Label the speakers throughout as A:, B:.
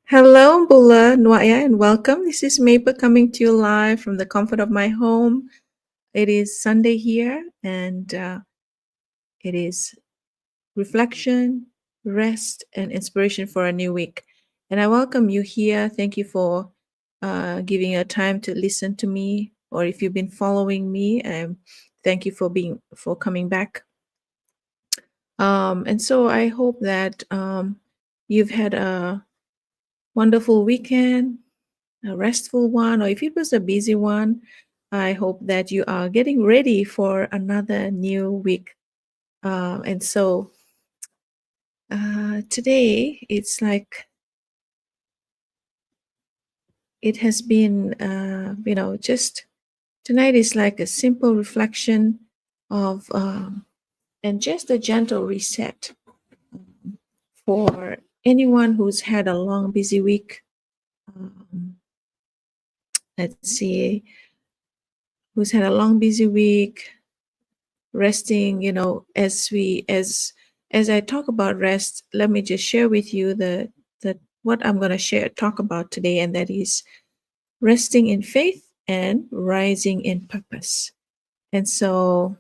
A: Hello, Bula Nwaya, and welcome. This is Maple coming to you live from the comfort of my home. It is Sunday here, and it is reflection, rest, and inspiration for a new week. And I welcome you here. Thank you for giving your time to listen to me, or if you've been following me, thank you for coming back. And so I hope that you've had a wonderful weekend, a restful one, or if it was a busy one, I hope that you are getting ready for another new week. And so today, it's like it has been, just tonight is like a simple reflection of, and just a gentle reset for anyone who's had a long, busy week. Um, let's see, who's had a long, busy week, resting, as I talk about rest, let me just share with you the what I'm going to talk about today, and that is resting in faith and rising in purpose. And so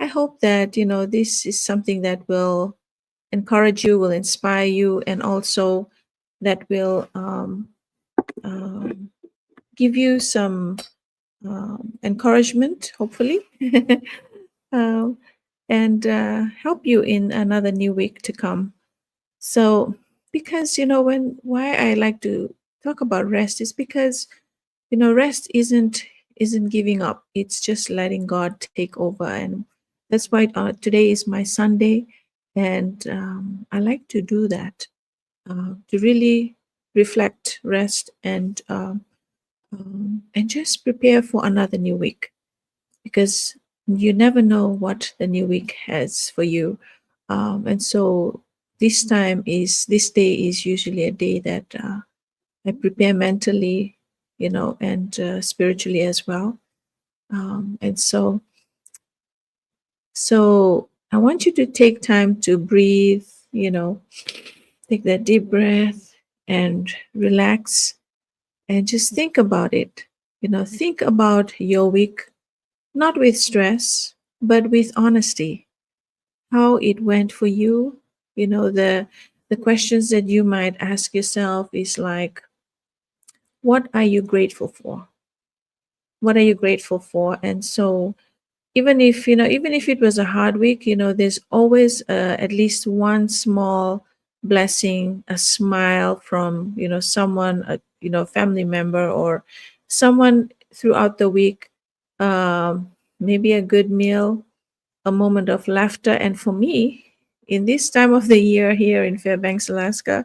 A: I hope that this is something that will encourage you, will inspire you, and also that will um, give you some encouragement, hopefully, um, and help you in another new week to come. So, because when why I like to talk about rest is because rest isn't giving up. It's just letting God take over, and that's why today is my Sunday, and I like to do that to really reflect, rest, and just prepare for another new week because you never know what the new week has for you. And so this day is usually a day that I prepare mentally, and spiritually as well. And so I want you to take time to breathe, take that deep breath and relax and just think about it. Think about your week, not with stress, but with honesty, how it went for you. The questions that you might ask yourself is like, what are you grateful for? What are you grateful for? And so even if it was a hard week, there's always at least one small blessing, a smile from someone, family member or someone throughout the week. Maybe a good meal, a moment of laughter. And for me, in this time of the year here in Fairbanks, Alaska,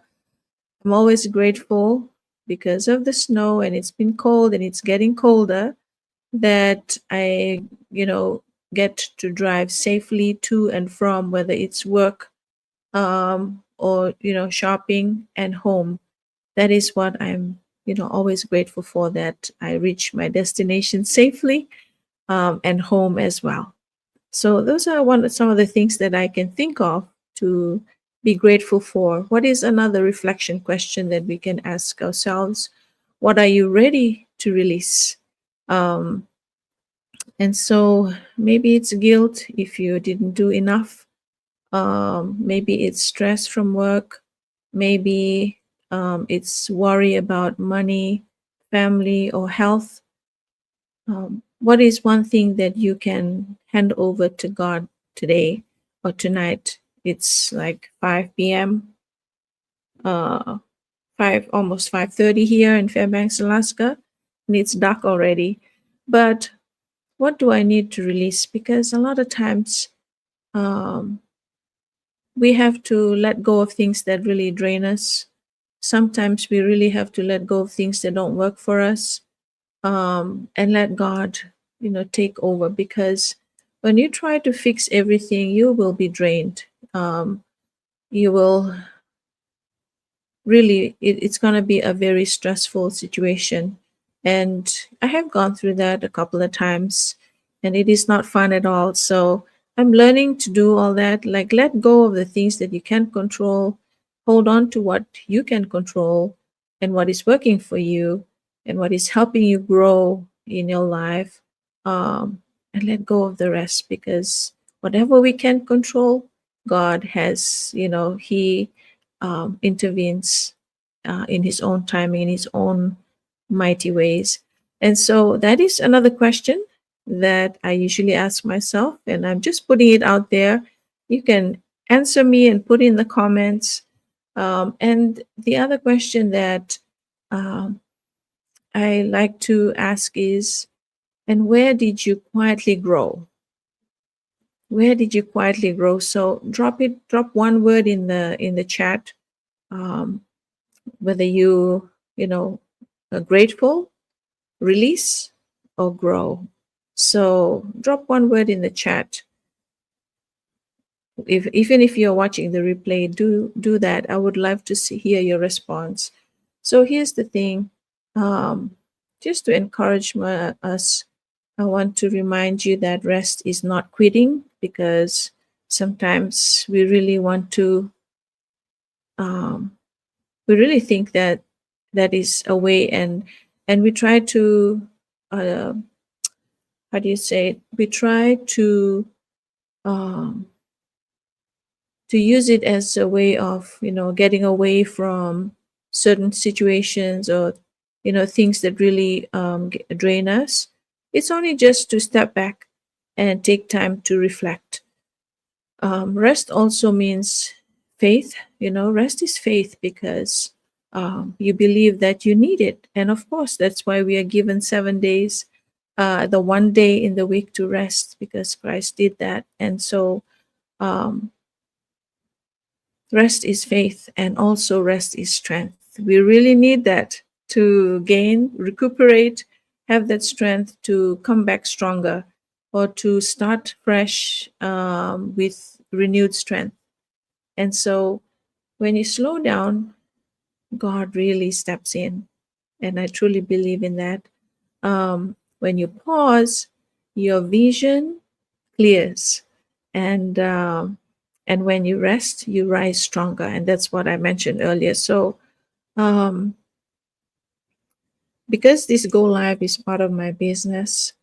A: I'm always grateful because of the snow, and it's been cold and it's getting colder, that I, get to drive safely to and from, whether it's work, or, shopping and home. That is what I'm, always grateful for, that I reach my destination safely, and home as well. So those are some of the things that I can think of to be grateful for. What is another reflection question that we can ask ourselves? What are you ready to release? Um, and so maybe it's guilt if you didn't do enough. Maybe it's stress from work. Maybe it's worry about money, family, or health. What is one thing that you can hand over to God today or tonight? It's like 5 p.m. Uh, five almost 5:30 here in Fairbanks, Alaska, and it's dark already. But what do I need to release? Because a lot of times um, we have to let go of things that really drain us. Sometimes we really have to let go of things that don't work for us, and let God, take over. Because when you try to fix everything, you will be drained. You will really, it's going to be a very stressful situation. And I have gone through that a couple of times, and it is not fun at all. So I'm learning to do all that, like let go of the things that you can't control, hold on to what you can control and what is working for you and what is helping you grow in your life, and let go of the rest, because whatever we can control, God has, He intervenes in His own timing, in His own mighty ways. And so that is another question that I usually ask myself, and I'm just putting it out there. You can answer me and put in the comments. And the other question that um, I like to ask is, and where did you quietly grow? Where did you quietly grow? So drop one word in the chat, um, whether you know are grateful, release, or grow. So drop one word in the chat. If even if you're watching the replay, do that. I would love to hear your response. So here's the thing, just to encourage us, I want to remind you that rest is not quitting, because sometimes we really want to, um, we really think that that is a way, and we try to, uh, how do you say it? We try um, to use it as a way of, getting away from certain situations, or things that really drain us. It's only just to step back and take time to reflect. Rest also means faith. Rest is faith, because you believe that you need it, and of course that's why we are given 7 days, the one day in the week, to rest, because Christ did that. And so, um, rest is faith, and also rest is strength. We really need that to gain, recuperate, have that strength to come back stronger, or to start fresh, with renewed strength. And so when you slow down, God really steps in. And I truly believe in that. When you pause, your vision clears. And when you rest, you rise stronger. And that's what I mentioned earlier. So, um, because this go live is part of my business,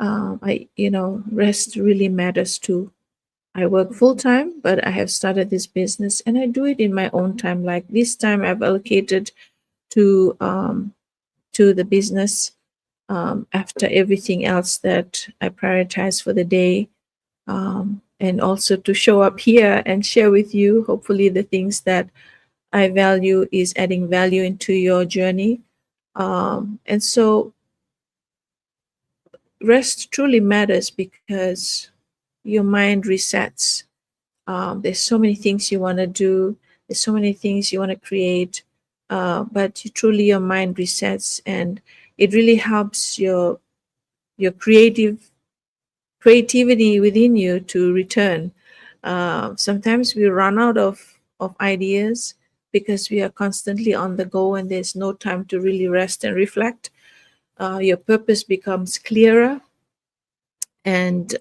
A: rest really matters too. I work full time, but I have started this business, and I do it in my own time. Like this time, I've allocated to the business, after everything else that I prioritize for the day, and also to show up here and share with you, hopefully, the things that I value is adding value into your journey. And so, rest truly matters, because your mind resets. There's so many things you want to do, there's so many things you want to create, but truly your mind resets, and it really helps your creativity within you to return. Sometimes we run out of ideas, because we are constantly on the go, and there's no time to really rest and reflect. Your purpose becomes clearer, and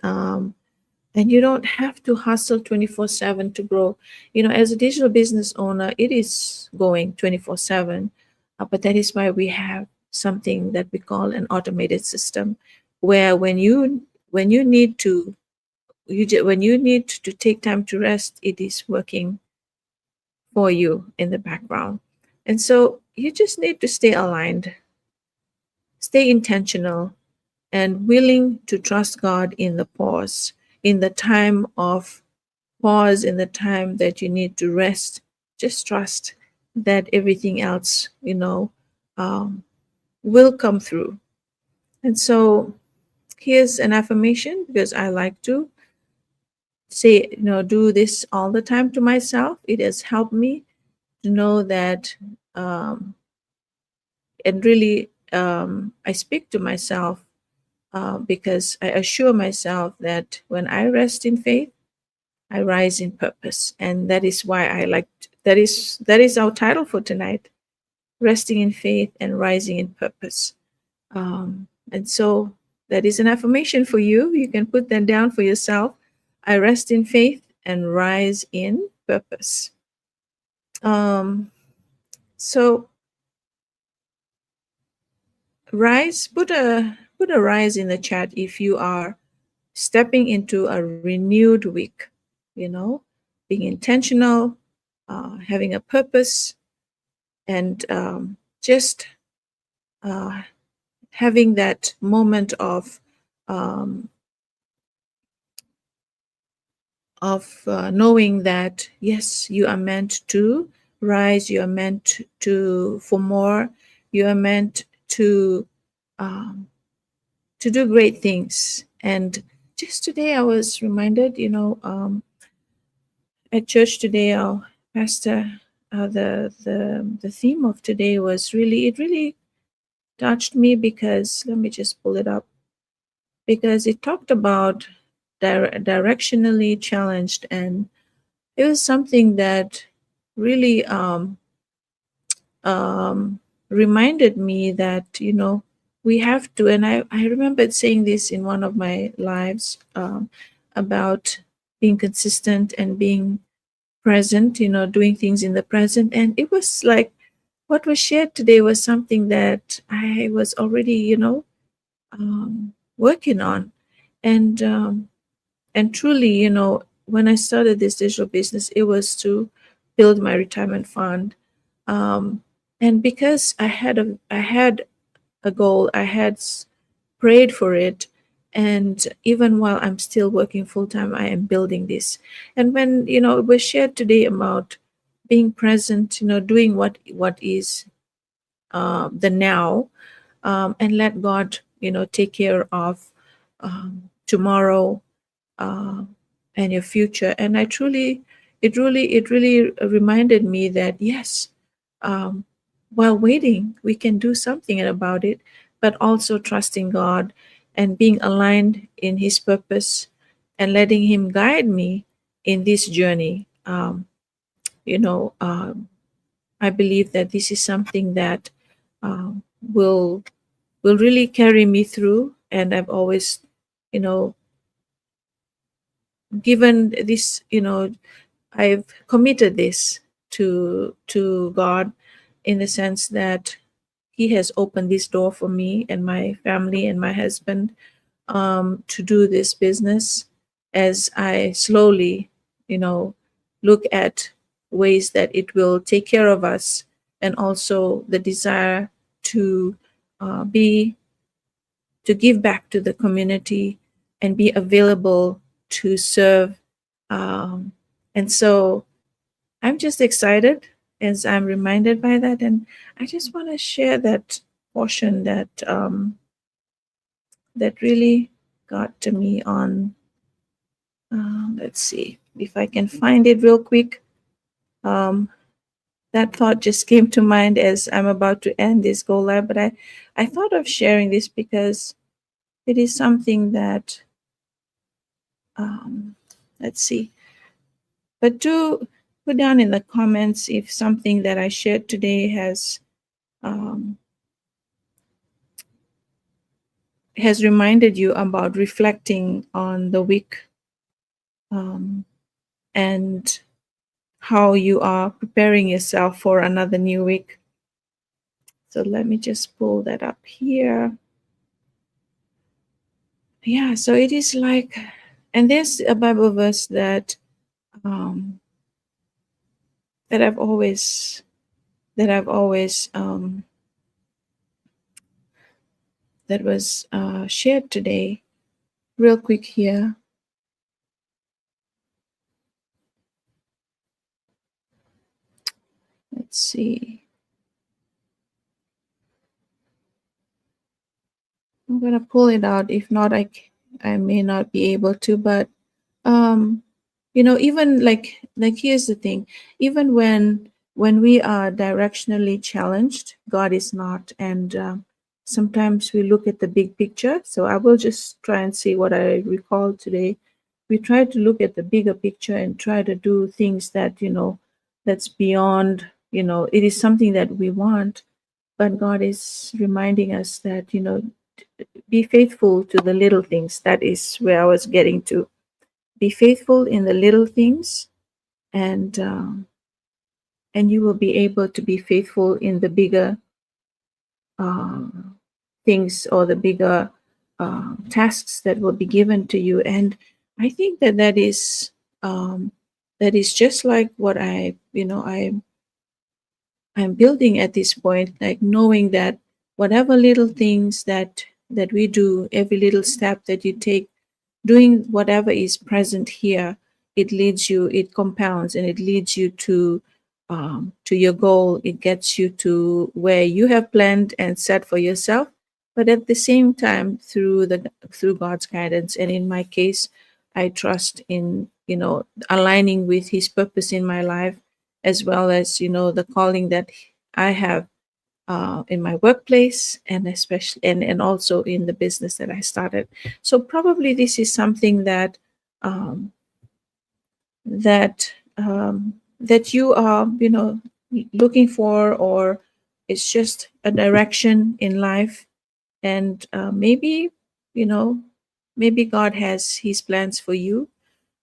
A: you don't have to hustle 24/7 to grow. As a digital business owner, it is going 24/7, but that is why we have something that we call an automated system, where when you need to when you need to take time to rest, it is working for you in the background. And so you just need to stay aligned, stay intentional, and willing to trust God in the pause, in the time of pause, in the time that you need to rest. Just trust that everything else, um, will come through. And so here's an affirmation, because I like to say, do this all the time to myself. It has helped me to know that, um, and really, I speak to myself, because I assure myself that when I rest in faith, I rise in purpose. And that is why that is our title for tonight: resting in faith and rising in purpose. And so that is an affirmation for you. You can put that down for yourself. I rest in faith and rise in purpose. Um, so rise, put a rise in the chat if you are stepping into a renewed week. You know, being intentional, having a purpose, and just uh, having that moment um, of knowing that yes, you are meant to rise, you are meant to for more, you are meant um, to do great things. And just today I was reminded, at church today, our pastor, the theme of today was really, it really touched me, because let me just pull it up, because it talked about directionally challenged, and it was something that really um, reminded me that we have to, and I remembered saying this in one of my lives, about being consistent and being present, doing things in the present. And it was like what was shared today was something that I was already working on. And um, and truly, when I started this digital business, it was to build my retirement fund. um, and because I had a goal, I had prayed for it, and even while I'm still working full time, I am building this. And when it was shared today about being present, doing what is the now, and let God take care of tomorrow, uh, and your future. And I truly, it really reminded me that yes, um, while waiting, we can do something about it, but also trusting God and being aligned in His purpose and letting Him guide me in this journey. You know, I believe that this is something that um, will will really carry me through. And I've always, you know, given this, I've committed this to God, in the sense that He has opened this door for me and my family and my husband, to do this business, as I slowly, you know, look at ways that it will take care of us, and also the desire to be to give back to the community and be available to serve. Um, and so I'm just excited as I'm reminded by that. And I just want to share that portion that really got to me on. Let's see if I can find it real quick. Um, that thought just came to mind as I'm about to end this Go Live, but I thought of sharing this because it is something that, um, let's see, but do put down in the comments if something that I shared today um, has reminded you about reflecting on the week, um, and how you are preparing yourself for another new week. So let me just pull that up here. Yeah, so it is like, and there's a Bible verse um, that I've always that was shared today, real quick here. Let's see. I'm gonna pull it out. If not, I may not be able to. But um, even like here's the thing. Even when we are directionally challenged, God is not. And sometimes we look at the big picture. So I will just try and see what I recall today. We try to look at the bigger picture and try to do things that that's beyond. It is something that we want, but God is reminding us that be faithful to the little things. That is where I was getting to. Be faithful in the little things, and and you will be able to be faithful in the bigger um, things, or the bigger tasks that will be given to you. And I think that um, that is just like what I'm building at this point, like knowing that whatever little things that we do, every little step that you take, doing whatever is present here, it leads you, it compounds, and it leads you to your goal. It gets you to where you have planned and set for yourself, but at the same time, through God's guidance. And in my case, I trust in, aligning with His purpose in my life, as well as, the calling that I have in my workplace, and especially and also in the business that I started. So probably this is something um, that you are, looking for, or it's just a direction in life. And you know maybe God has His plans for you.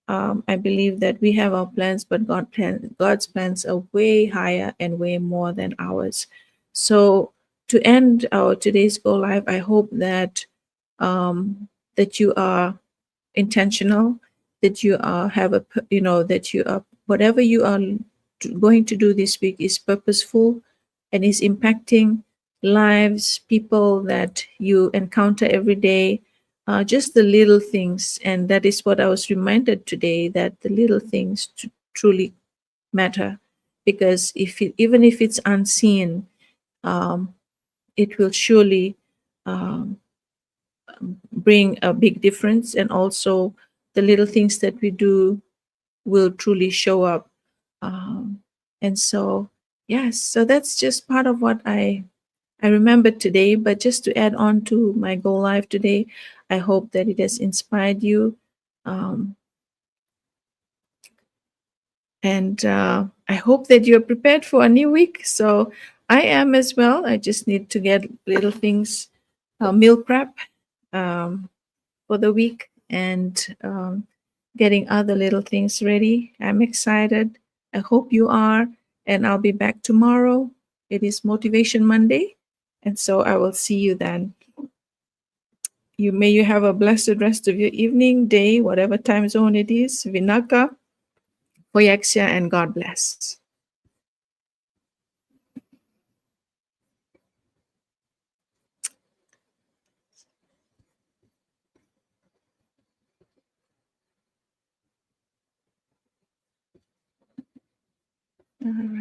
A: I believe that we have our plans, but God's plans are way higher and way more than ours. So to end our today's Go Live, I hope that you are intentional, that you are that you are, whatever you are going to do this week is purposeful and is impacting lives, people that you encounter every day, just the little things. And that is what I was reminded today, that the little things truly matter, because even if it's unseen, um, it will surely um, bring a big difference. And also the little things that we do will truly show up. um, and so, yes, so that's just part of what I remembered today. But just to add on to my Go Live today, I hope that it has inspired you. um, and I hope that you're prepared for a new week. So I am as well. I just need to get little things, meal prep, um, for the week, and getting other little things ready. I'm excited. I hope you are. And I'll be back tomorrow. It is Motivation Monday. And so I will see you then. You have a blessed rest of your evening, day, whatever time zone it is. Vinaka, Poyaxia, and God bless. All right.